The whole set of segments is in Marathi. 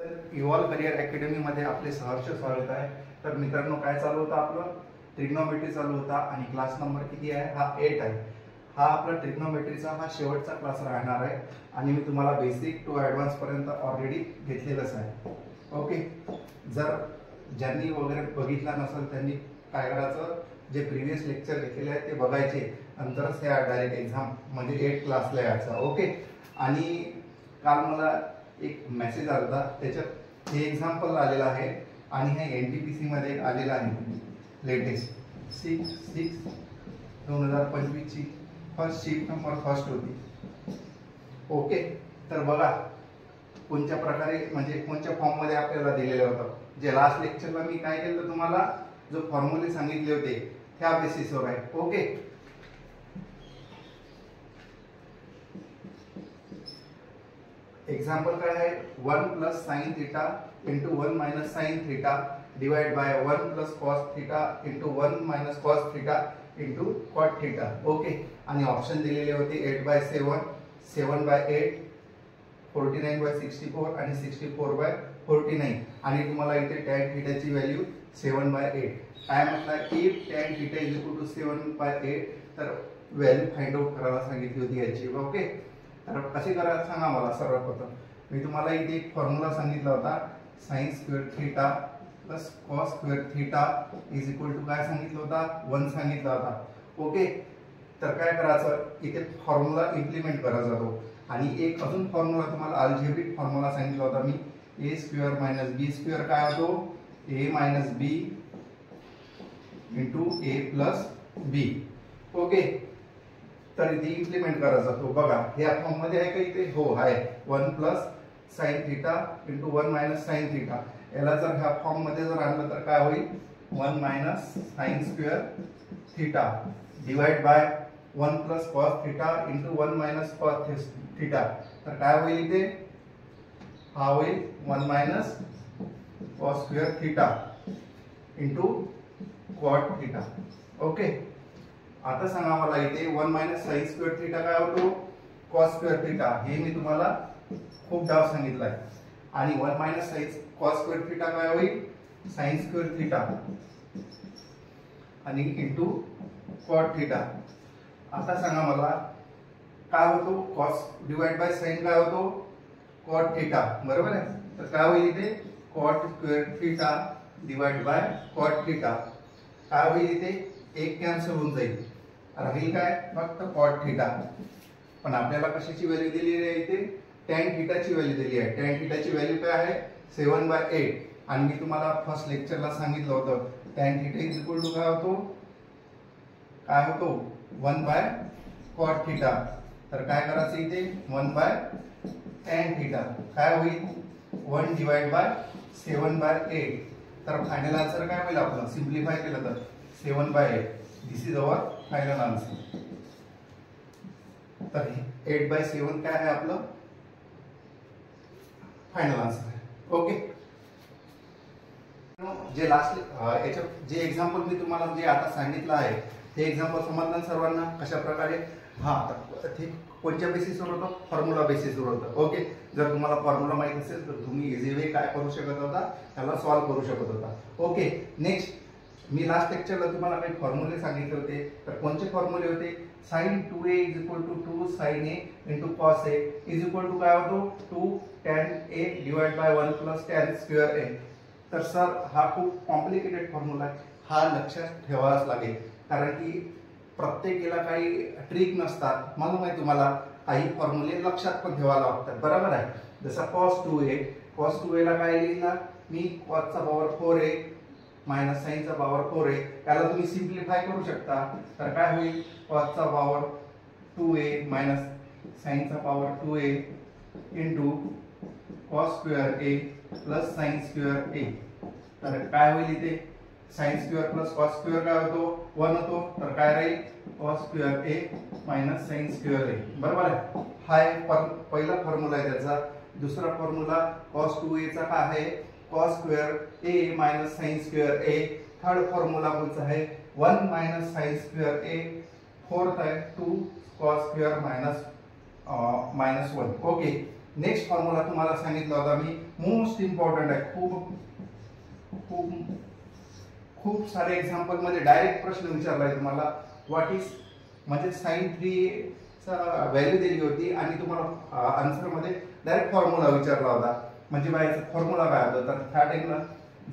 इव्हॉल्व करिअर अकॅडमी मध्ये आपले सहर्ष स्वागत आहे। तर मित्रांनो, काय चालू होतं आपलं ट्रिग्नोमेट्री चालू होता आणि क्लास नंबर किती आहे? हा 8 आहे। हा आपला ट्रिग्नोमेट्रीचा हा शेवटचा क्लास राहणार आहे आणि मी तुम्हाला बेसिक टू ॲडव्हान्स पर्यंत ऑलरेडी घेतलेलंच आहे। ओके, जर ज्यांनी वगैरे बघितला नसेल त्यांनी काय करायचं, जे प्रीवियस लेक्चर घेतलेले आहेत ते बघायचे, नंतरच ह्या डायरेक्ट एक्झाम म्हणजे 8 क्लासला यायचा। ओके, आणि काल मला एक मेसेज आला होता, त्याच्यात हे एक्झाम्पल आलेलं आहे आणि हे NTPC मध्ये आलेलं आहे लेटेस्ट 6/6/2025 ची फर्स्ट शीट नंबर फर्स्ट होती। ओके, तर बघा कोणत्या प्रकारे म्हणजे कोणत्या फॉर्म मध्ये आपल्याला दिलेलं होतं। जे लास्ट लेक्चरला मी काय केलं तुम्हाला जो फॉर्म्युले सांगितले होते त्या बेसिसवर आहे। ओके, एग्जाम्पल काय आहे, 1 + sin θ * 1 - sin θ divide by 1 + cos θ * 1 - cos θ * cot θ। Okay, आणि ऑप्शन दिलेले होते 8/7, 7/8, 49/64 आणि 64/49 आणि तुम्हाला इथे tan θ ची व्हॅल्यू 7/8 काय म्हटलं की tan θ = 7/8, तर व्हॅल्यू फाइंड आउट करायला सांगितली होती याची। ओके, तर कसे करायचं सांगा मला। सर्वप्रथम मी तुम्हाला इथे एक फॉर्म्युला सांगितला होता, sin² θ + cos² θ काय सांगितलं होता, 1 सांगितला होता। ओके, तर काय करायचं, इथे फॉर्म्युला इम्प्लिमेंट करायचा तो, आणि एक अजून फॉर्म्युला तुम्हाला अल्जेब्रिक फॉर्म्युला सांगितला होता मी, a² - b² काय होतो, a - b * a + b। Okay, तर इथे इम्प्लिमेंट करायचा तो। बघा ह्या फॉर्म मध्ये आहे का इथे? हो आहे, 1 + sin θ * 1 - sin θ। याला जर ह्या फॉर्म मध्ये जर आणलं तर काय होईल, 1 - sin² θ divide by 1 + cos θ * 1 - cos θ, तर काय होईल इथे, हा होईल 1 - cos² θ * cot θ। ओके, आता सांगा मला इथे 1 - sin² θ काय होतो, cos² θ। हे मी तुम्हाला खूप डाव सांगितलाय, आणि 1 - cos² θ काय होईल, sin² θ आणि cot θ। आता सांगा मला काय होतो, cos डिवाइड बाय sin काय होतो, cot θ, बरोबर आहे। तर काय होईल इथे, cot² θ डिवाइड बाय cot θ काय होईल इथे, एक कॅन्सल होऊन जाईल, राहील काय फक्त cot θ। पण आपल्याला कशाची व्हॅल्यू दिलेली आहे इथे, tan θ ची व्हॅल्यू दिली आहे। tan θ ची व्हॅल्यू काय आहे, 7/8, आणि मी तुम्हाला फर्स्ट लेक्चरला सांगितलं होतं tan θ काय होतो, काय होतो 1/cot θ। तर काय करायचं इथे, 1/tan θ काय होईल, 1 डिवाइड बाय 7/8, तर फायनल आन्सर काय होईल आपलं, सिम्प्लिफाय केलं तर 7/8। दिस इज अवर फायनल आन्सर। तर 8/7 काय आहे आपलं फायनल आन्सर आहे। ओके, जे लास्ट याच्या जे एक्झाम्पल मी तुम्हाला जे आता सांगितलं आहे ते एक्झाम्पल समजलं सर्वांना कशा प्रकारे? हा, तर ते कोणत्या बेसिसवर होतं, फॉर्म्युला बेसिसवर होतं। ओके, जर तुम्हाला फॉर्म्युला माहित असेल तर तुम्ही इझी वे काय करू शकत होता, त्याला सॉल्व्ह करू शकत होता। ओके, नेक्स्ट मी लास्ट लेक्चरला तुम्हाला काही फॉर्म्युले सांगितले होते, तर कोणते फॉर्म्युले होते, sin 2a = 2 sin a * cos a काय होतो, 2 tan a divide by 1 + tan² a। तर सर हा खूप कॉम्प्लिकेटेड फॉर्म्युला आहे, हा लक्षात ठेवावाच लागेल, कारण की प्रत्येकाला काही ट्रिक नसतात, म्हणून आहे तुम्हाला काही फॉर्म्युले लक्षात पण ठेवायला लागतात, बरोबर आहे। जसा cos 2a ला काय लिहिणार मी, cos चा पॉवर 4a - sin चा पॉवर 4a, याला तुम्ही सिम्प्लिफाय करू शकता, तर काय होईल, cos चा पॉवर 2a - sin चा power 2a cos² a + sin² a। तर काय होईल इथे, sin² + cos² काय होतो, 1 होतो, तर काय राहील cos² a - sin² a, बरोबर आहे। हा पहिला फॉर्म्युला आहे त्याचा। दुसरा फॉर्म्युला cos 2a चा काय आहे, cos² a - sin² a। Third formula कोणता आहे, 1 - sin² a। फोर्थ आहे 2 cos² - 1। ओके, नेक्स्ट फॉर्म्युला तुम्हाला सांगितला होता मी, मोस्ट इम्पॉर्टंट आहे, खूप खूप खूप सारे एक्झाम्पल मध्ये डायरेक्ट प्रश्न विचारलाय तुम्हाला, व्हॉट इज म्हणजे sin3a चा व्हॅल्यू दिली होती आणि तुम्हाला आन्सर मध्ये डायरेक्ट फॉर्म्युला विचारला होता. म्हणजे बायचा फॉर्म्युला काय होता, तर ह्या टाइमला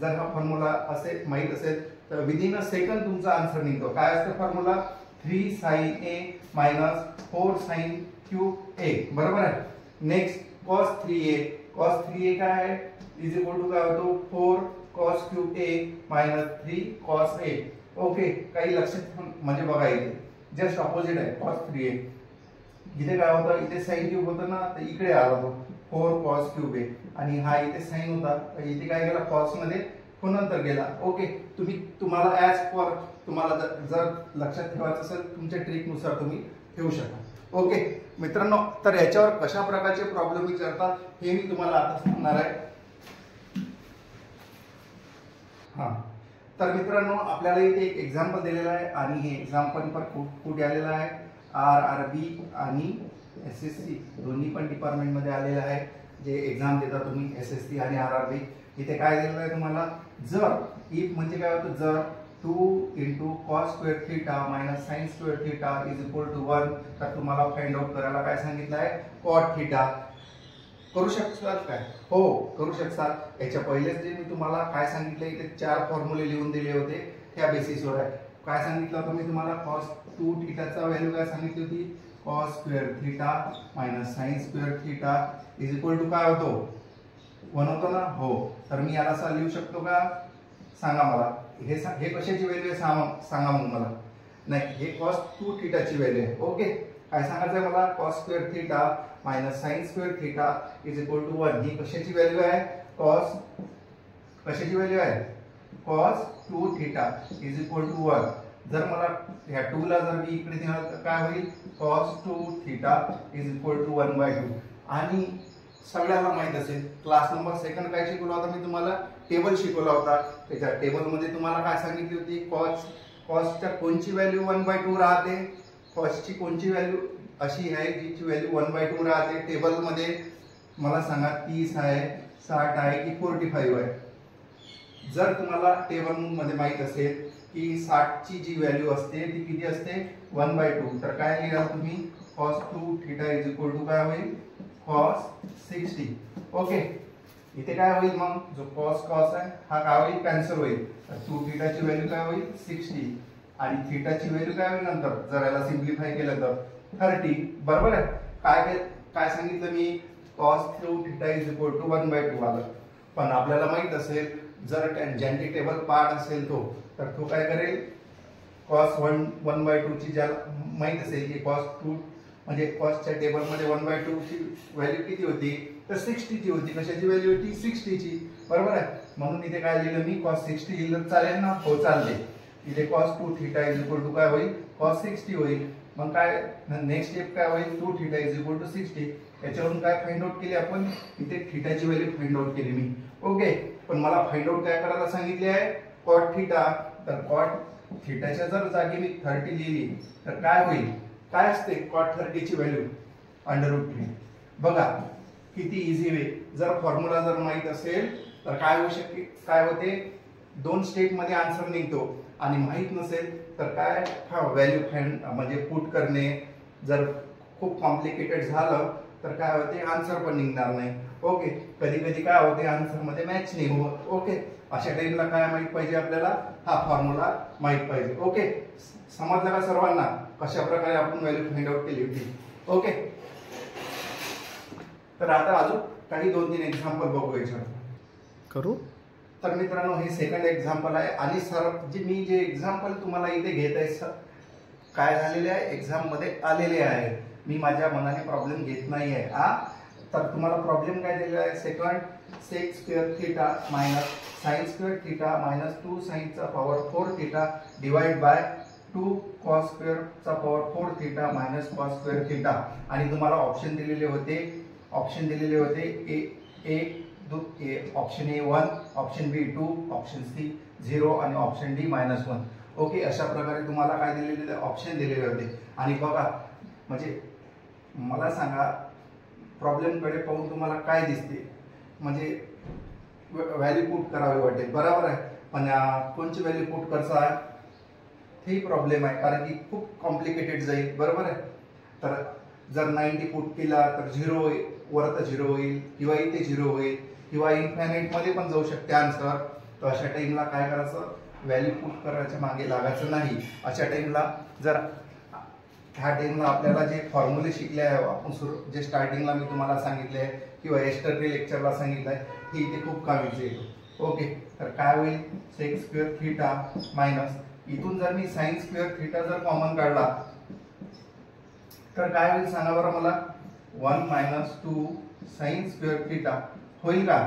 जर हा फॉर्म्युला असे माहित असेल तर विदिन अ सेकंड तुमचा आन्सर निघतो. काय असतं formula, 3 sin a minus 4 sin cube a, बरोबर आहे. Next cos 3a, cos 3a काय आहे, इज इक्वल टू काय होतो 4 cos cube a minus 3 cos a. Okay, काही लक्षात म्हणजे बघा इथे जस्ट ऑपोजिट आहे cos 3a. इथे काय होतं, इथे sin क्यूब होतं ना, तर इकडे आला तो 4 cos क्यूब a आणि हा इथे sin होता, इथे काय गेला cos मध्ये तो नंतर गेला. ओके, तुम्हाला ऍज पर तुम्हाला जर लक्षात ठेवायचं असेल तुमच्या ट्रिक नुसार तुम्ही ठेवू शकता. ओके मित्रांनो, तर याच्यावर कशा प्रकारचे प्रॉब्लेम विचारतात हे मी तुम्हाला आता सांगणार आहे. हा, तर मित्रांनो आपल्याला इथे एक एक्झाम्पल दिलेला आहे आणि हे एक्झाम्पल पण कुठे आलेला आहे, RRB आणि SSC दोन्ही पण डिपार्टमेंट मध्ये आलेलं आहे. जे एक्झाम देता तुम्ही SSC आणि RRB, इथे काय दिलेलं आहे तुम्हाला, जर इफ म्हणजे काय होतं, जर 2 × cos square theta minus sine square theta is equal to 1, तर तुम्हाला फाइंड आउट करायला काय सांगितलं आहे, cot थीटा. करू शकतात काय, हो करू शकतात. याच्या पहिलेच जे मी तुम्हाला काय सांगितलं, इथे 4 फॉर्म्युले लिहून दिले होते, त्या बेसिसवर आहे. काय सांगितलं होतं मी तुम्हाला, cos 2 थीटाचा व्हॅल्यू काय सांगितली होती, cos square theta minus sine square theta is equal to काय होतो, 1 होतो ना. हो, तर मी याला असा लिहू शकतो का, सांगा मला. हे कशाची व्हॅल्यू आहे सांगा मग मला. नाही, हे cos 2 थीटाची व्हॅल्यू आहे. ओके, काय सांगायचं आहे मला, cos square theta minus sine square theta is equal to 1. ही कशाची व्हॅल्यू आहे, कशाची व्हॅल्यू आहे, cos 2 theta is equal to 1. जर मला ह्या 2 ला जर मी इकडे नेलं तर काय होईल, cos 2 theta is equal to 1/2. आणि सगळ्याला माहित असेल क्लास नंबर सेकंड काय शिकवला होता मी तुम्हाला, टेबल शिकवला होता. त्याच्या टेबल मध्ये तुम्हाला काय सांगितली होती, कॉसच्या कोणची व्हॅल्यू 1/2 राहते, कॉसची कोणची व्हॅल्यू अशी आहे जिची व्हॅल्यू 1/2 राहते. टेबल मध्ये मला सांगा 30 आहे, 60 आहे की 45 आहे. जर तुम्हाला टेबल मध्ये माहित असेल की 60 ची जी व्हॅल्यू असते ती किती असते, 1/2, तर काय लिहाल तुम्ही, cos 2 theta is equal to काय होईल, cos 60. ओके, इथे काय होईल मग, जो cos आहे हा काय होईल, कॅन्सल होईल. 2 थीटाची व्हॅल्यू काय होईल 60 आणि थीटाची व्हॅल्यू काय होईल नंतर, जर याला सिम्प्लिफाय केलं तर 30. बरोबर आहे. काय सांगितलं मी, cos 2 theta is equal to 1/2 आलं. पण आपल्याला माहित असेल जर टॅन्जेंट टेबल पार्ट असेल तो, तर तो काय करेल, cos 1/2 ची ज्याला माहित असेल की cos 2 म्हणजे कॉसच्या टेबल मध्ये 1/2 ची व्हॅल्यू किती होती, तर 60 ची होती. कशाची व्हॅल्यू होती, 60 ची. बरोबर आहे. म्हणून इथे काय लिहिलं मी, cos 60 लिहिलं चालेल ना, हो चालते. इथे cos 2 theta is equal to काय होईल, cos 60 होईल. मग काय नेक्स्ट स्टेप काय होईल, 2 थीटा इज इक्वल टू 60. याच्यावरून काय फाइंड आउट केली आपण, इथे थीटाची व्हॅल्यू फाइंड आउट केली मी. ओके, पण मला फाइंड आउट काय करायला सांगितले आहे, cot थीटा. तर cot थीटाच्या जर जागी मी 30 लिहिली तर काय होईल, काय असते cot 30 ची व्हॅल्यू, √3. बघा किती इझी वे. जर फॉर्म्युला जर माहित असेल तर काय होऊ शकते, काय होते, 2 स्टेप मध्ये आन्सर निघतो. आणि माहित नसेल तर काय, व्हॅल्यू फाइंड म्हणजे पुट करणे जर खूप कॉम्प्लिकेटेड झालं तर काय होते, आन्सर पण निघणार नाही. ओके, कधी कधी काय होते, आन्सर मध्ये मॅच नाही होत. ओके, अशा टाइमला काय माहित पाहिजे आपल्याला, हा फॉर्म्युला माहित पाहिजे. ओके, समजलं का सर्वांना कशा प्रकारे आपण व्हॅल्यू फाइंड आउट केली होती. ओके, तर आता अजून काही 2-3 एक्झाम्पल बघू याच्यावर करू. तर मित्रांनो हे सेकंड एक्झाम्पल आहे आणि सर जे एक्झाम्पल तुम्हाला इथे घेत आहे काय झालेले आहे, एक्झाम मध्ये आलेले आहे. मी माझ्या मनाने प्रॉब्लेम घेत नाही आहे. तर तुम्हाला प्रॉब्लेम काय दिलेला आहे, second sec square theta minus sine square theta minus 2 sin चा power 4 theta divide by 2 cos square चा power 4 theta minus cos square theta. आणि तुम्हाला ऑप्शन दिलेले होते option A 1, option B 2, option C 0 आणि ऑप्शन D -1. ओके, अशा प्रकारे तुम्हाला काय दिलेले ऑप्शन दिलेले होते. आणि बघा म्हणजे मला सांगा प्रॉब्लेमकडे पाहून तुम्हाला काय दिसते, म्हणजे व्हॅल्यू पुट करावी वाटेल, बरोबर आहे. पण कोणची व्हॅल्यू पुट करसा आहे ते प्रॉब्लेम आहे, कारण की खूप कॉम्प्लिकेटेड जाईल, बरोबर आहे. तर जर 90 पुट केला तर 0 होईल, वरत 0 होईल, किंवा इथे 0 होईल, किंवा इन्फायनाइट मध्ये पण जाऊ शकते आन्सर. तर अशा टाइमला काय करायचं, व्हॅल्यू पुट करायच्या मागे लागायचं नाही. अशा टाइमला जर ह्या टाइमला आपल्याला जे फॉर्म्युले शिकले आहे आपण जे स्टार्टिंगला मी तुम्हाला सांगितले आहे किंवा यस्टरडे लेक्चरला सांगितलं आहे, हे इथे खूप कामीचे येतो. ओके, तर काय होईल, सेक स्क्वेअर थिटा मायनस, इथून जर मी साइन स्क्वेअर थिटा जर कॉमन काढला तर काय होईल सांगा बरं मला, 1 मायनस 2 साइन स्क्वेअर थिटा होईल का?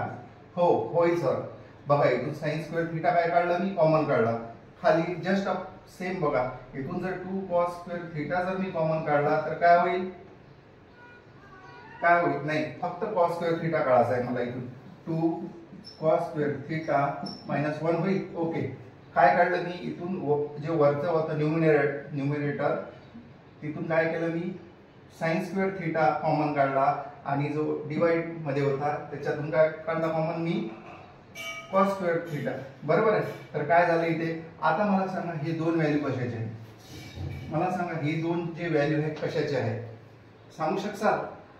हो होईल सर. बघा इथून साइन स्क्वेअर थिटा काय काढलं मी, कॉमन काढला, खाली जस्ट सेम बघा, इथून जर 2 कॉस स्क्वेअर थिटा जर मी कॉमन काढला तर काय होईल, काय होईल, नाही फक्त कॉस स्क्वेअर थिटा काढायचा आहे मला. इथून 2 कॉस स्क्वेअर थिटा मायनस 1 होईल. ओके, काय काढलं मी इथून, जे वरचं होतं न्यूमरेटर तिथून काय केलं मी, साइन स्क्वेअर थिटा कॉमन काढला, आणि जो डिवाइड मध्ये होता त्याच्यातून काय काढला कॉमन मी, कॉस स्क्वेअर थिटा, बरोबर आहे. तर काय झालं इथे, आता मला सांगा हे दोन व्हॅल्यू कशाचे आहेत, मला सांगा हे दोन जे व्हॅल्यू आहेत कशाचे आहेत, सांगू शकसाल?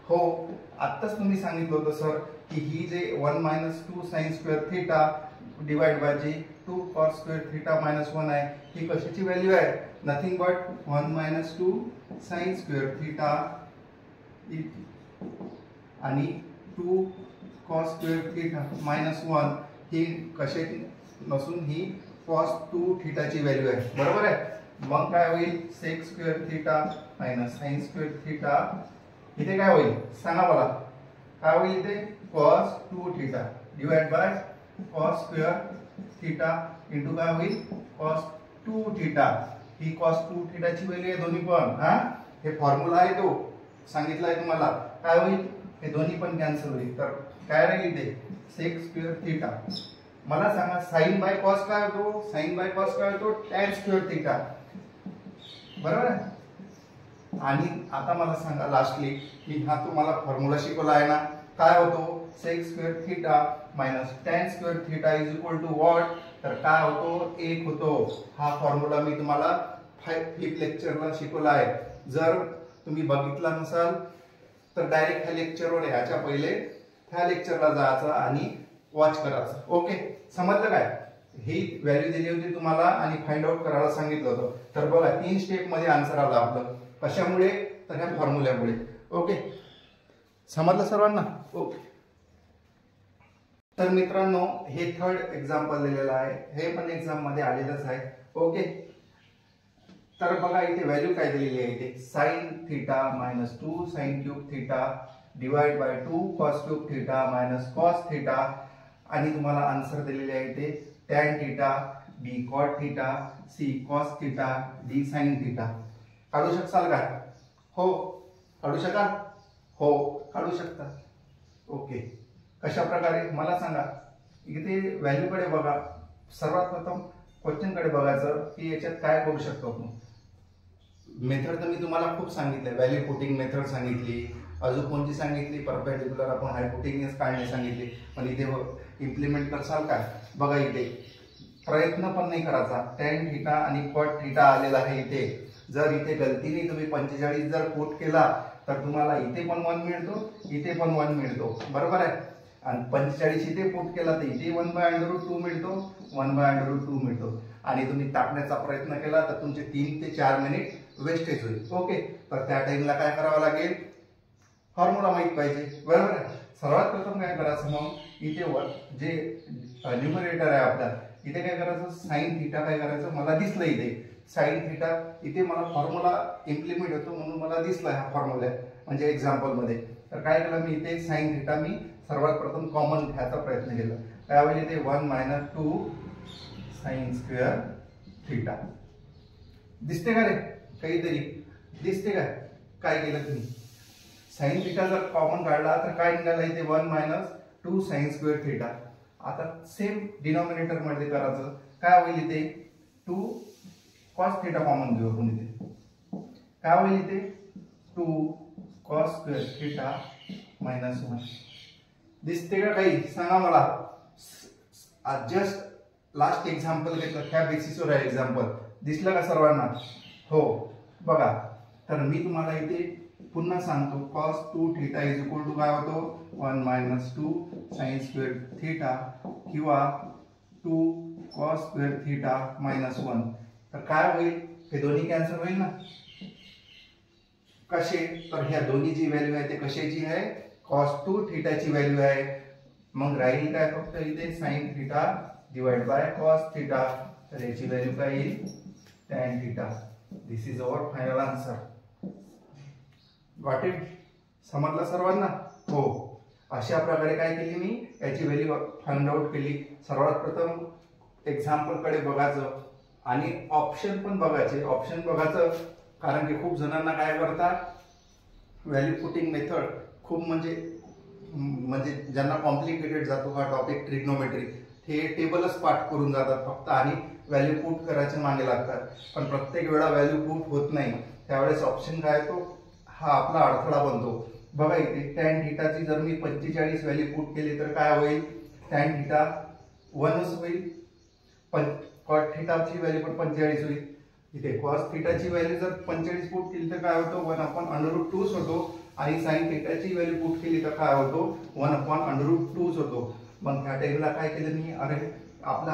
हो, आत्ताच तुम्ही सांगितलं होतं सर की ही जे 1 minus 2 sine square theta divide by जी 2 कॉस स्क्वेअर थिटा मायनस 1 आहे, ही कशाची व्हॅल्यू आहे, nothing but 1 minus 2 sine square theta आणि 2 कॉस स्क्वेअर थिटा मायनस 1 ही कशाची नसून ही कॉस 2 थिटाची व्हॅल्यू आहे, बरोबर आहे. मग काय होईल, sec square theta minus sine square theta, इथे काय होईल सांगा मला, काय होईल इथे, cos 2 theta divide by cos square theta into काय होईल, कॉस 2 थिटा. ही कॉस 2 थिटाची व्हॅल्यू आहे दोन्ही पण, हा हे फॉर्म्युला आहे तो सांगितला आहे तुम्हाला. काय होईल, हे दोन्ही पण कॅन्सल होईल, तर काय राहील इथे, सेक स्क्वेअर थिटा. मला सांगा साइन बाय कॉस काय होतो, साइन बाय कॉस काय होतो, टॅन स्क्वेअर थिटा, बरोबर आहे. आणि आता मला सांगा लास्टली की हा तुम्हाला फॉर्म्युला शिकवला आहे ना, काय होतो, sec square theta minus tan square theta is equal to what, तर काय होतो, 1 होतो. हा फॉर्म्युला मी तुम्हाला 5th लेक्चरला शिकवला आहे. जर तुम्ही बघितला नसाल तर डायरेक्ट ह्या लेक्चरवर याच्या पहिले ह्या लेक्चरला जायचं आणि वॉच करायचं. ओके, समजलं काय, ही व्हॅल्यू दिली होती तुम्हाला आणि फाइंड आउट करायला सांगितलं होतं. तर बघा 3 स्टेप मध्ये आन्सर आला आपलं, कशामुळे, तर ह्या फॉर्म्युल्यामुळे. ओके, समजलं सर्वांना? ओके, तर मित्रांनो हे थर्ड एक्झाम्पल दिलेलं आहे, हे पण एक्झाम मध्ये आलेलंच आहे. ओके, तर बघा इथे व्हॅल्यू काय दिलेली आहे, इथे sine theta minus 2 sine cube theta divide by 2 cos cube theta minus cos theta, आणि तुम्हाला आन्सर दिलेले आहे इथे tan theta, B cot theta, C cos theta, D sine theta. काढू शकाल का? हो काढू शकाल, हो काढू शकता. ओके, कशा प्रकारे मला सांगा, इथे व्हॅल्यू कडे बघा, सर्वात प्रथम क्वेश्चन कडे बघायचं की याच्यात काय करू शकतो आपण. मेथड तर मी तुम्हाला खूप सांगितलंय, व्हॅल्यू पुटिंग मेथड सांगितली, अजून कोणती सांगितली, परपेंडिक्युलर आपण हायपोटेन्यूस काढणे सांगितली, पण इथे इम्प्लिमेंट करसाल काय, बघा इथे प्रयत्न पण नाही करायचा. टॅन थिटा आणि कॉट थिटा आलेला आहे इथे. जर इथे गलतीने तुम्ही 45 जर पुट केला तर तुम्हाला इथे पण 1 मिळतो, इथे पण 1 मिळतो, बरोबर आहे. आणि 45 इथे पुट केला तर इथे 1/√2 मिळतो, 1/√2 मिळतो. आणि तुम्ही टाकण्याचा प्रयत्न केला तर तुमचे 3 ते 4 मिनिट वेस्टेज होईल. ओके, तर त्या टाइमला काय करावं लागेल, फॉर्म्युला माहित पाहिजे, बरोबर आहे. सर्वात प्रथम काय करायचं, मग इथे जे न्यूमरेटर आहे आपला, इथे काय करायचं, साइन थिटा काय करायचं, मला दिसलं इथे साइन थिटा, इथे मला फॉर्म्युला इम्प्लिमेंट होतो म्हणून मला दिसला हा फॉर्म्युला म्हणजे एक्झाम्पल मध्ये. तर काय केलं मी इथे साइन थिटा मी सर्वात प्रथम कॉमन घ्यायचा प्रयत्न केला. काय होईल इथे 1 मायनस 2 साइन स्क्वेअर थिटा. दिसते का रे, काहीतरी दिसते का, काय केलं तुम्ही, साइन थिटा जर कॉमन काढला तर काय निघाला इथे 1 मायनस 2 साइन स्क्वेअर थिटा. आता सेम डिनॉमिनेटर मध्ये करायचं, काय होईल इथे 2 कॉस थिटा कॉमन घेऊ आपण इथे, काय होईल इथे 2 कॉस स्क्वेअर थिटा -1 दिसते का काही? सांगा मला. जस्ट लास्ट एक्झाम्पल घेतलं, त्या बेसिसवर आहे एक्झाम्पल. दिसलं का सर्वांना? हो. बघा, तर मी तुम्हाला इथे पुन्हा सांगतो, cos 2 theta is equal to काय होतो? 1 - 2 sin स्क्वेअर थीटा किंवा 2 cos स्क्वेअर थीटा -1. तर काय होईल? हे दोन्ही कॅन्सल होईल ना. कसे? तर ह्या दोन्ही जी व्हॅल्यू आहे ते कशाची आहे? cos 2 थीटाची व्हॅल्यू आहे. मग राहील काय फक्त इथे sin theta divide by cos theta. तर याची व्हॅल्यू काय येईल? tan theta. This is our final answer. Got it? समजलं सर्वांना? हो. अशा प्रकारे काय केली मी? याची व्हॅल्यू फाइंड आउट केली. सर्वात प्रथम एक्झाम्पल कडे बघायचं आणि ऑप्शन पण बघायचे. ऑप्शन बघायचं कारण की खूप जणांना काय करतात, व्हॅल्यू पुटिंग मेथड खूप म्हणजे ज्यांना कॉम्प्लिकेटेड जातो हा टॉपिक ट्रिग्नोमेट्री, ते टेबलच पाठ करून जातात फक्त आणि व्हॅल्यू पुट करायचे मागे लागतात. पण प्रत्येक वेळा व्हॅल्यू पुट होत नाही. त्यावेळेस ऑप्शन काय तो हा आपला अडथळा बनतो. बघा इथे tan थीटाची जर मी 45 व्हॅल्यू पुट केली तर काय होईल? tan थीटा 1च होईल. cot थीटाची व्हॅल्यू पण 45 होईल. इथे cos थीटाची व्हॅल्यू जर 45 पुट केली तर काय होतो? 1/√2 होतो. आणि sin थीटाची व्हॅल्यू पुट केली तर काय होतो? 1/√2 होतो. मग त्या टाइमला काय केलं मी? अरे आपला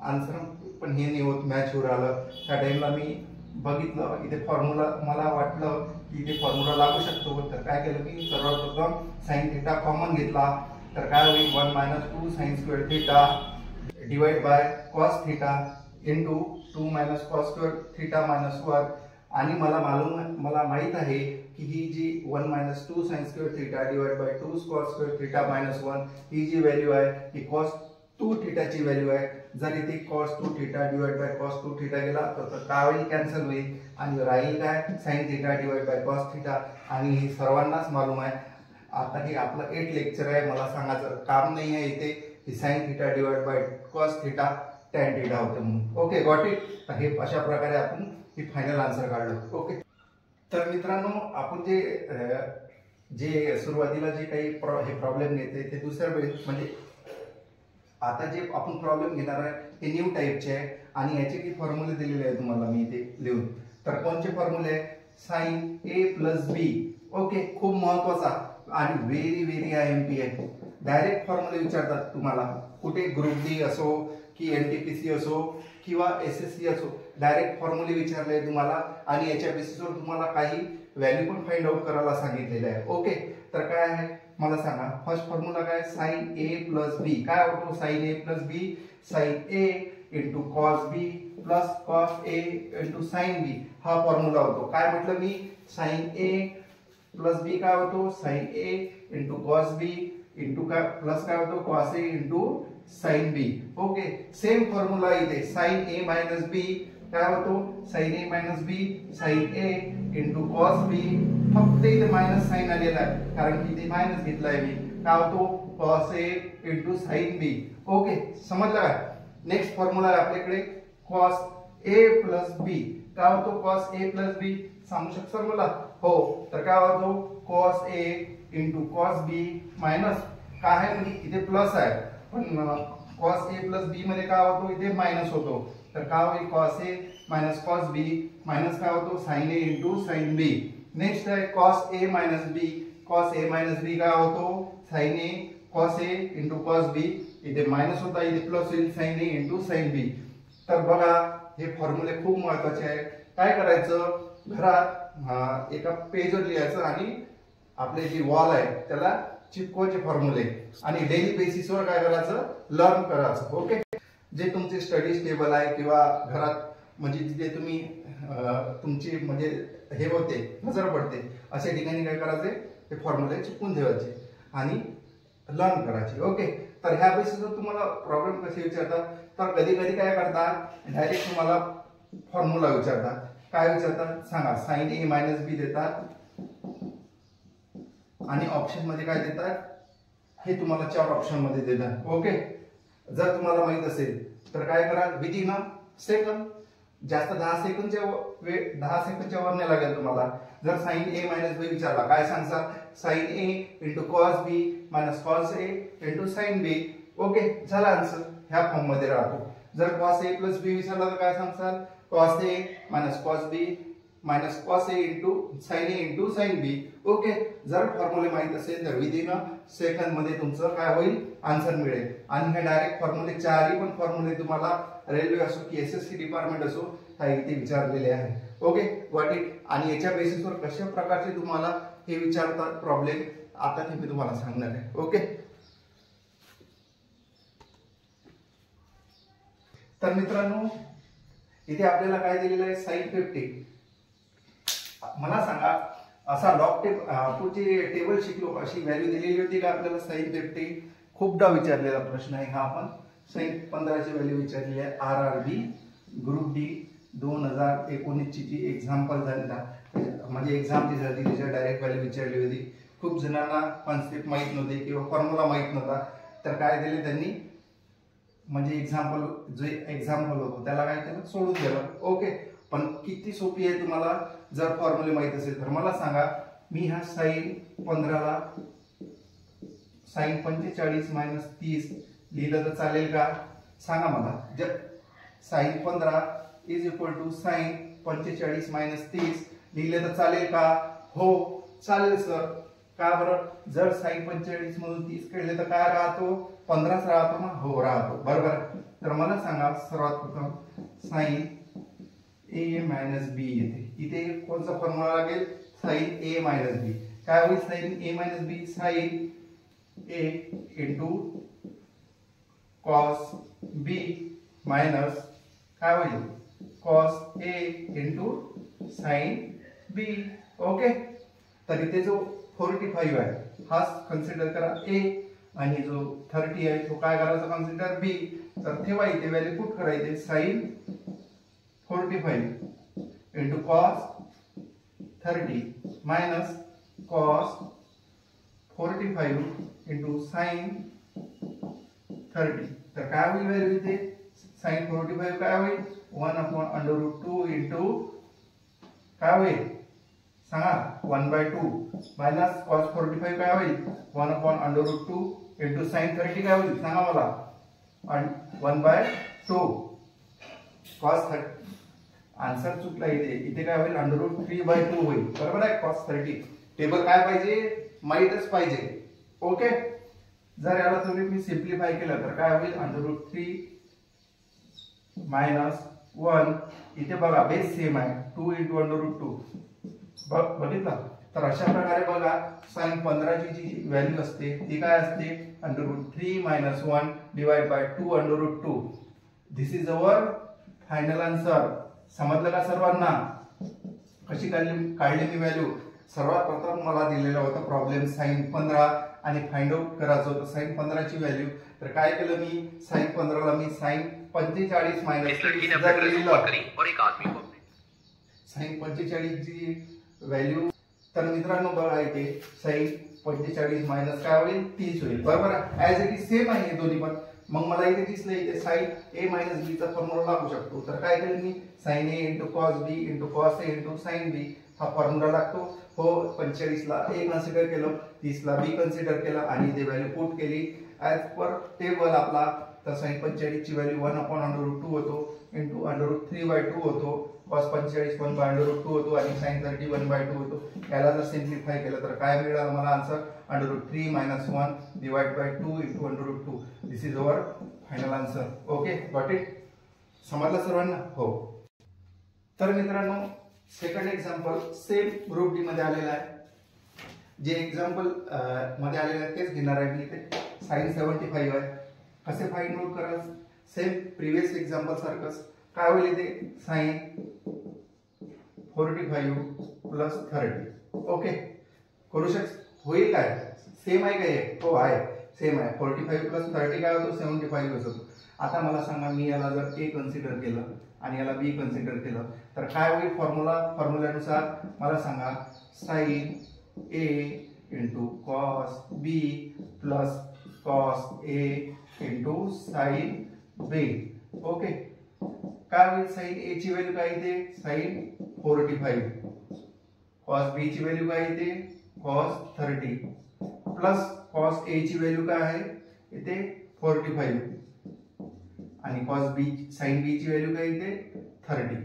आन्सर पण हे नाही होत, मॅच होऊ राहिलं. त्या टाइमला मी बघितलं इथे फॉर्म्युला, मला वाटलं की इथे फॉर्म्युला लागू शकतो. तर काय केलं मी? सर्वात प्रथम sin थीटा कॉमन घेतला. तर काय होईल? 1 - 2 sin square theta divide by cos theta into 2 - cos square theta -1. आणि मला माहित आहे की ही जी 1 - 2 sin square theta divide by 2 cos square theta -1 ही जी व्हॅल्यू आहे ही cos 2 थीटाची व्हॅल्यू आहे. जर इथे cos 2 theta divide by cos 2 theta गेला तर काय होईल? कॅन्सल होईल. आणि राहील काय? sin theta divide by cos theta. आणि हे सर्वांनाच मालूम आहे. आता हे आपलं 8 लेक्चर आहे, मला सांगायचं काम नाही आहे इथे की sin theta divide by cos theta tan theta होतं म्हणून. Okay, got it? हे अशा प्रकारे आपण ही फायनल आन्सर काढलं. ओके, तर मित्रांनो आपण जे सुरुवातीला जे काही हे प्रॉब्लेम घेते ते दुसऱ्या वेळेस, म्हणजे आता जे आपण प्रॉब्लेम घेणार आहे हे न्यू टाईपचे आहे आणि याचे काही फॉर्म्युले दिलेले आहे तुम्हाला मी इथे लिहून. तर कोणते फॉर्म्युले आहे? sin a + b. ओके, खूप महत्वाचा आणि व्हेरी IMP आहे. डायरेक्ट फॉर्म्युले विचारतात तुम्हाला, कुठे ग्रुप डी असो की NTPC असो किंवा SSC असो, डायरेक्ट फॉर्म्युले विचारले तुम्हाला आणि याच्या बेसिसवर तुम्हाला काही व्हॅल्यू पण फाइंड आउट करायला सांगितलेले आहे. ओके, तर काय आहे मला सांगा. फर्स्ट फॉर्म्युला काय? sin a + b. काय होतो? sin a + b, sin a into cos b plus cos a into sin b हा फॉर्म्युला होतो. काय म्हटलं मी? sin a + b काय होतो? sin a into cos b into काय प्लस काय होतो? cos a into sin b. Okay, same formula इथे sin a - b काय होतो? sin a - b sin a into cos b. फक्त इथे मायनस साइन आलेला आहे कारण की इथे मायनस घेतलाय मी. काय होतो? cos a into sin b. Okay, समजलं का? नेक्स्ट फॉर्म्युला आहे आपल्याकडे cos a + b. काय होतो? cos a + b सांगू शकता मला? हो, तर काय होतो? cos a into cos b minus काय आहे? म्हणजे इथे प्लस आहे पण cos a + b मध्ये काय होतो? इथे मायनस होतो. तर काय होईल? cos a - cos b minus काय होतो? sin a into sin b. Next आहे cos a - b. cos a - b काय होतो? sin a cos a into cos b. इथे मायनस होता, इथे प्लस होईल sin a into sin b. तर बघा हे फॉर्म्युले खूप महत्वाचे आहे. काय करायचं? घरात एका पेजवर लिहायचं आणि आपले जी वॉल आहे त्याला चिपकवायचे फॉर्म्युले आणि डेली बेसिसवर काय करायचं? लर्न करायचं. ओके, जे तुमचे स्टडी टेबल आहे किंवा घरात म्हणजे जिथे तुम्ही तुमची म्हणजे हे होते, नजर पडते, अशा ठिकाणी काय करायचे? ते फॉर्म्युले चिपकून ठेवायचे आणि लर्न करायचे. ओके, तर ह्या बेसिसवर तुम्हाला प्रॉब्लेम कसे विचारतात? तर कधी कधी काय करतात? डायरेक्ट तुम्हाला फॉर्म्युला विचारतात. काय विचारतात सांगा? sin a - b देतात आणि ऑप्शन मध्ये काय देतात? हे तुम्हाला 4 ऑप्शन मध्ये देतात. ओके, जर तुम्हाला माहित असेल तर काय करा? विदिन अ सेकंड जास्त 10 सेकंडच्या वर नाही लागेल तुम्हाला. जर साइन ए मायनस बी विचारला, काय सांगसाल? Sign A into cos B minus cos A into sine B. Okay, झाला आन्सर. ह्या फॉर्म मध्ये राहतो. जर कॉस ए प्लस बी विचारला तर काय सांगसाल? Cos A minus cos B minus cos A into sine B. Okay, जर फॉर्म्युले माहित असेल तर विदिन सेकंड मध्ये तुमचं काय होईल? आन्सर मिळेल. आणि हे डायरेक्ट फॉर्म्युले, चारही पण फॉर्म्युले तुम्हाला रेल्वे असो की एसएससी डिपार्टमेंट असो इथे विचारलेले आहे. Okay, got it. आणि याच्या बेसिसवर कशा प्रकारचे तुम्हाला हे विचारतात प्रॉब्लेम, आता ते मी तुम्हाला सांगणार आहे. ओके, तर मित्रांनो इथे आपल्याला काय दिलेलं आहे? साइन 50. मला सांगा, असा लॉग पुढची टेबल शिकलो अशी व्हॅल्यू दिलेली होती का आपल्याला? साइन 50 खूपदा विचारलेला प्रश्न आहे हा. आपण साइन 15 ची व्हॅल्यू विचारलेली आहे. RRB ग्रुप डी 2019 ची जी एक्झाम्पल झाली, म्हणजे एक्झाम जी झाली त्याच्या डायरेक्ट व्हॅल्यू विचारली होती. खूप जणांना कॉन्सेप्ट माहित नव्हते किंवा फॉर्म्युला माहित नव्हता, तर काय दिले त्यांनी, म्हणजे एक्झाम्पल होतो त्याला काय केलं? सोडून दिलं. ओके, पण किती सोपी आहे तुम्हाला जर फॉर्म्युले माहित असेल तर. मला सांगा, मी ह्या साइन 15 ला साइन 45 मायनस 30 लिहिलं तर चालेल का? सांगा मला. जर sine 15 is equal to sine 45 minus 30 लिहिले तर चालेल का? हो, चालेल सर. का बरं? जर साइन 45 मधून 30 काढले तर काय राहतो? 15 राहतो ना? हो, राहतो. बरोबर. तर मला सांगा, सर्वात प्रथम साइन ए मायनस बी येते. इथे कोणता फॉर्म्युला लागेल? साइन ए मायनस बी. काय होईल? साइन ए मायनस बी साइन ए इंटू कॉस बी मायनस काय होईल? Cos A into sine B. Okay, तर इथे जो 45 आहे हा कन्सिडर करा ए, आणि जो 30 आहे तो काय करायचा? Consider B. तर ठेवा इथे व्हॅल्यू पुट करायचे. Sine 45 into cos 30 minus cos 45 into sine 30. तर काय होईल व्हॅल्यू इथे? साइन 45 काय होईल? 1/√2 इंटू काय होईल? सांगा. 1/2 मायनस कॉस 45 काय होईल? 1/√2 इंटू साइन 30 काय होईल? सांगा मला. 1/2 कॉस 30. आन्सर चुकला इथे. इथे काय होईल? √3/2 होईल. बरोबर आहे. कॉस 30 टेबल काय पाहिजे? माहीतच पाहिजे. ओके, जर याला तुम्ही मी सिम्प्लिफाय केलं तर काय होईल? √3 मायनस 1. इथे बघा बेस सेम आहे. 2 इंटू √2 बघितलं. तर अशा प्रकारे बघा, साइन 15 ची जी व्हॅल्यू असते ती काय असते? √3 minus 1 divide by 2 √2. This is our final answer. समजलं का सर्वांना? कशी काढली मी व्हॅल्यू? सर्वात प्रथम मला दिलेला होता प्रॉब्लेम साइन 15 आणि फाइंड आउट करायचं होतं साइन 15 ची व्हॅल्यू. तर काय केलं मी? साइन 15 ला मी साइन 45 मायनस साइन 45 ची व्हॅल्यू. तर मित्रांनो बघा, इथे साइन 45 मायनस काय होईल? 30 होईल. बरोबर आहे. ऍज इट इज सेम आहे दोन्ही पण. मग मला इथे दिसलं इथे साइन ए मायनस बी चा फॉर्म्युला लागू शकतो. तर काय केलं मी? Sign A into cos B into cos A into sine B हा फॉर्म्युला लागतो. हो, 45 ला ए कन्सिडर केलं, 30 ला बी कन्सिडर केलं आणि ते व्हॅल्यू पुट केली ऍज पर टेबल आपला. तर साइन 45 ची व्हॅल्यू 1/√2 होतो इंटू √3/2 होतो. कॉस 45 1/√2 होतो आणि साइन 30 1/2 होतो. याला जर सिम्प्लिफाय केलं तर काय मिळालं मला answer? √3 minus 1 divide by 2 into √2. This is our final answer. Okay, got it. समजलं सर्वांना? हो. तर मित्रांनो second example same group D मध्ये आलेला आहे. जे एक्झाम्पल मध्ये आलेलं आहे तेच घेणार आहे मी इथे. साइन 75 आहे. कसे फाइंड आउट कराल? सेम प्रिव्हियस एक्झाम्पल सारखंच. काय होईल इथे? Sign 45 plus 30. ओके, करू होईल काय? सेम आहे काय? हो आहे, सेम आहे. 45 प्लस 30 काय होतो? 75 होतो. आता मला सांगा, मी याला जर ए कन्सिडर केलं आणि याला बी कन्सिडर केलं तर काय होईल? फॉर्म्युल्यानुसार मला सांगा, sign A into cos B plus cos A into sine B. Okay, काय होईल साइन ए ची व्हॅल्यू काय येते साइन 45 कॉस बी ची व्हॅल्यू काय येते कॉस 30 प्लस कॉस ए ची व्हॅल्यू काय आहे येते 45 आणि कॉस बी साइन बी ची व्हॅल्यू काय येते 30.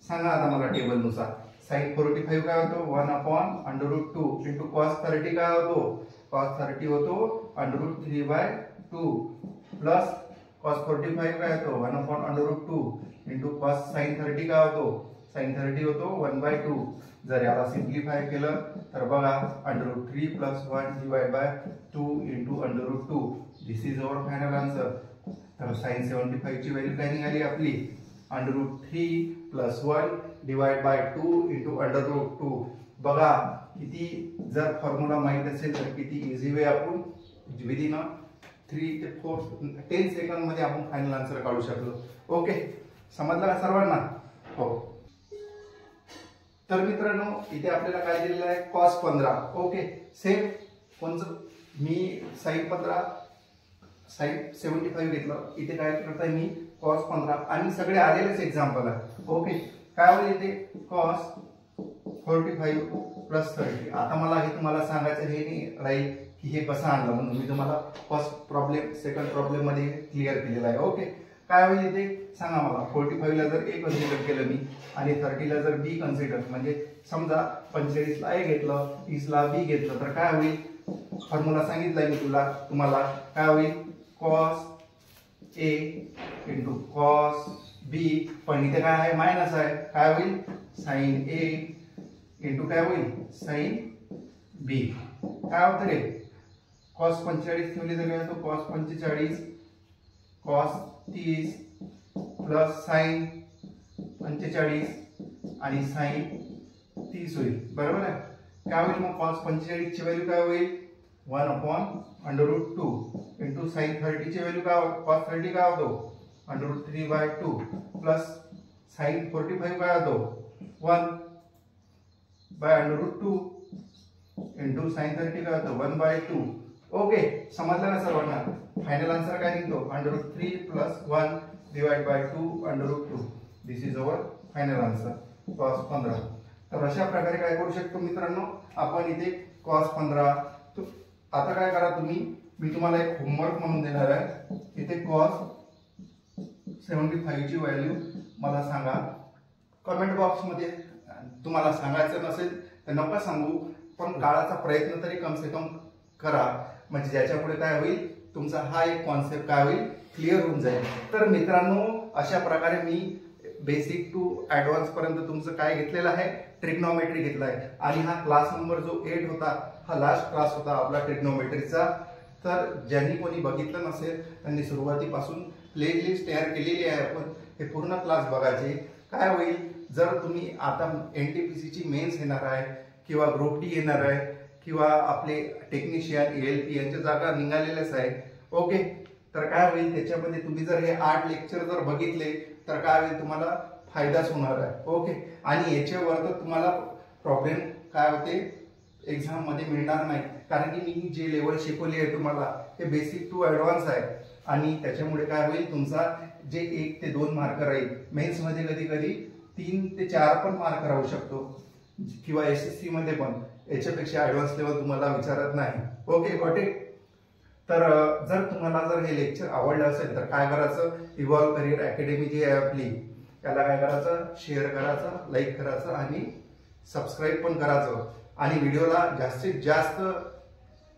सांगा आता मला टेबल नुसार साइन 45 काय होतो 1/√2 इंटू कॉस 30 काय होतो कॉस 30 होतो √3/2 प्लस कॉस 45 काय होतो 1/√2 इंटू कॉस साइन 30 काय होतो साइन 30 होतो 1/2. जर याला सिम्प्लिफाय केलं तर बघा √3 + 1/2 into √2. This is our final answer. तर साइन 75 ची व्हॅल्यू काय निघाली आपली √3 + 1/2 इंटू √2. बघा किती जर फॉर्म्युला माहित असेल तर किती इझी वे आपण विदिन 3 ते 10 सेकंड मध्ये आपण फायनल आन्सर काढू शकलो. ओके समजलं का सर्वांना. हो तर मित्रांनो इथे आपल्याला काय दिलेलं आहे cos 15. ओके सेम कोणचं मी sin 15 sin 75 घेतलं इथे काय करताय मी cos 15 आणि सगळे आलेलेच एक्झाम्पल आहे. ओके काय होईल इथे cos 45 + 30. आता मला हे तुम्हाला सांगायचं हे नाही राहील की हे कसं आणलं म्हणून मी तुम्हाला फर्स्ट प्रॉब्लेम सेकंड प्रॉब्लेम मध्ये क्लिअर केलेला आहे. ओके काय होईल इथे सांगा मला 45 ला जर ए कन्सिडर केलं मी आणि 30 ला जर बी कन्सिडर म्हणजे समजा 45 ला ए घेतलं 30 ला बी घेतलं तर काय होईल फॉर्म्युला सांगितलाय मी तुम्हाला काय होईल cos ए इंटू cos बी पण इथे काय आहे मायनस आहे काय होईल sin ए इंटू काय होईल sin बी. काय होतं रे cos 45 ठेवली तर काय होतो cos 45 cos 30 प्लस sin 45 आणि sin 30 होईल बरोबर आहे. काय होईल मग cos 45 ची व्हॅल्यू काय होईल 1/√2 इंटू sin 30 ची व्हॅल्यू काय cos 30 काय होतो √3/2 प्लस sin 45 काय होतो 1/√2 इंटू sin 30 काय होतो 1/2. ओके समजलं ना सर्वांना. फायनल आन्सर काय निघतो √3 + 1/2 √2. दिस is our final answer cos 15. तर अशा प्रकारे काय करू शकतो मित्रांनो आपण इथे cos 15. आता काय करा तुम्ही मी तुम्हाला एक होमवर्क म्हणून देणार आहे. इथे cos 75 ची व्हॅल्यू मला सांगा. कमेंट बॉक्स मध्ये तुम्हाला सांगायचं नसेल तर नका सांगू पण काढायचा प्रयत्न तरी कम से कम करा म्हणजे ज्याच्यापुढे काय होईल तुमचा हा एक कॉन्सेप्ट काय होईल क्लिअर होऊन जाईल. तर मित्रांनो अशा प्रकारे मी बेसिक टू ऍडव्हान्स पर्यंत तुमचं काय घेतलेलं आहे ट्रिग्नोमेट्री घेतला आहे आणि हा क्लास नंबर जो 8 होता हा लास्ट क्लास होता आपला ट्रिग्नोमेट्रीचा. तर ज्यांनी कोणी बघितलं नसेल त्यांनी सुरुवातीपासून प्लेलिस्ट तयार केलेली आहे. आपण हे पूर्ण क्लास बघायचे. काय होईल जर तुम्ही आता NTPC ची मेन्स येणार आहे किंवा ग्रुप डी येणार आहे किंवा आपले टेक्निशियन ALP यांच्या जागा निघालेल्याच आहे. ओके तर काय होईल त्याच्यामध्ये तुम्ही जर हे 8 लेक्चर जर बघितले तर काय होईल तुम्हाला फायदाच होणार आहे. ओके आणि याच्यावर तर तुम्हाला प्रॉब्लेम काय होते एक्झाम मध्ये मिळणार नाही कारण की मी जे लेवल शिकवली आहे तुम्हाला ते बेसिक टू ऍडव्हान्स आहे आणि त्याच्यामुळे काय होईल तुमचा जे 1 ते 2 मार्क राहील मेन्स मध्ये कधी कधी 3 ते 4 पण मार्क राहू शकतो किंवा SSC मध्ये पण याच्यापेक्षा ऍडव्हान्स लेवल तुम्हाला विचारत नाही. Okay got it. तर जर तुम्हाला जर हे लेक्चर आवडलं असेल तर काय करायचं इव्हॉल्व करिअर अकॅडमी जी आहे आपली त्याला काय करायचं शेअर करायचं लाईक करायचं आणि सबस्क्राईब पण करायचं आणि व्हिडिओला जास्तीत जास्त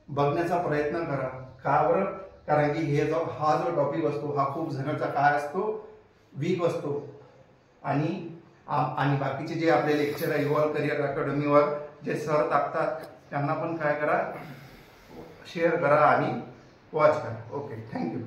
बघण्याचा प्रयत्न करा. का बरं कारण की हा जो टॉपिक असतो हा खूप जणांचा काय असतो वीक असतो आणि बाकीचे जे आपले लेक्चर आहे इव्हॉल्व करिअर अकॅडमीवर जे सर टाकतात त्यांना पण काय करा शेअर करा आणि वॉच करा. Okay thank you.